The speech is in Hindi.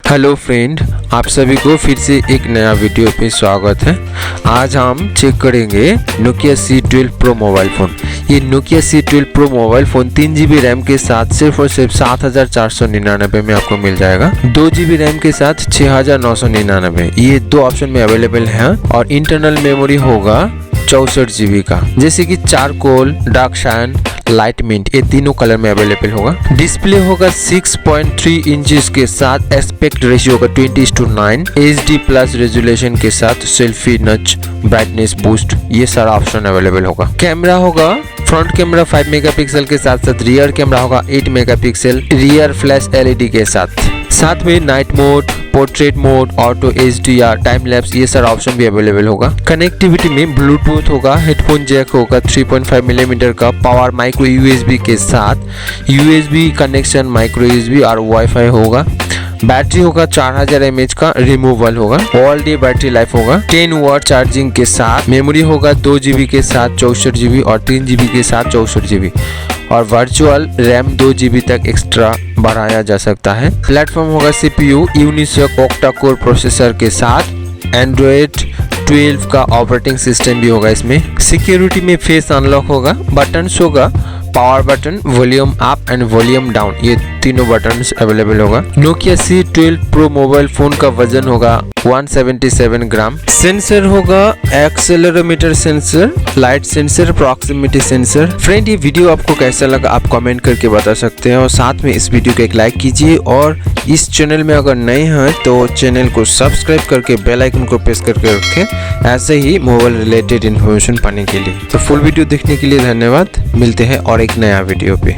हेलो फ्रेंड, आप सभी को फिर से एक नया वीडियो पे स्वागत है। आज हम चेक करेंगे Nokia C12 Pro mobile phone. ये Nokia C12 Pro mobile phone 3GB RAM के साथ सिर्फ और सिर्फ 7499 में आपको मिल जाएगा। 2GB रैम के साथ 6999। ये दो ऑप्शन में अवेलेबल है और इंटरनल मेमोरी होगा 64GB का, जैसे कि charcoal, dark shine, light mint, ये तीनों कलर में अवेलेबल होगा। डिस्प्ले होगा 6.3 इंचेस के साथ, एस्पेक्ट रेशियो होगा 20:9, HD प्लस रेजोल्यूशन के साथ, सेल्फी नच, ब्राइटनेस बूस्ट, ये सारा ऑप्शन अवेलेबल होगा। कैमरा होगा फ्रंट कैमरा 5 मेगापिक्सल के साथ साथ रियर कैमरा होगा 8 मेगापिक्सल रियर फ्लैश LED के साथ में night mode, portrait mode, auto HDR, time lapse, ये सारा ऑप्शन भी अवेलेबल होगा। कनेक्टिविटी में ब्लूटूथ होगा, हेडफोन जैक होगा 3.5 मिलीमीटर का, पावर माइक्रो USB के साथ USB कनेक्शन, माइक्रो USB और वाईफाई होगा। बैटरी होगा 4000 mAh का, रिमूवल होगा। ऑल डे बैटरी लाइफ होगा। 10 वाट चार्जिंग के साथ। मेमोरी होगा 2GB के साथ 64GB और 3GB के साथ 64GB और वर्चुअल रैम 2GB तक एक्स्ट्रा बढ़ाया जा सकता है। प्लेटफॉर्म होगा CPU Unisoc octa core processor के साथ। एंड्रॉइड 12 का ऑपरेटिंग सिस्टम भी होगा इसमें। सिक्योरिटी में फेस अनलॉक होगा। बटन्स होगा power button, volume up and volume down, ये तीनों बटन्स अवेलेबल होगा। Nokia C12 Pro mobile phone का वजन होगा 177 ग्राम। सेंसर होगा accelerometer sensor, light sensor, proximity sensor. Friend, ये वीडियो आपको कैसा लगा आप कमेंट करके बता सकते हैं और साथ में इस वीडियो को एक लाइक कीजिए और इस चैनल में अगर नए हैं तो चैनल को सब्सक्राइब करके बेल आइकन को प्रेस करके रखें ऐसे ही मोबाइल रिलेटेड इन्फॉर्मेशन पाने के लिए। तो फुल वीडियो देखने के लिए धन्यवाद। मिलते हैं और एक नया वीडियो पे।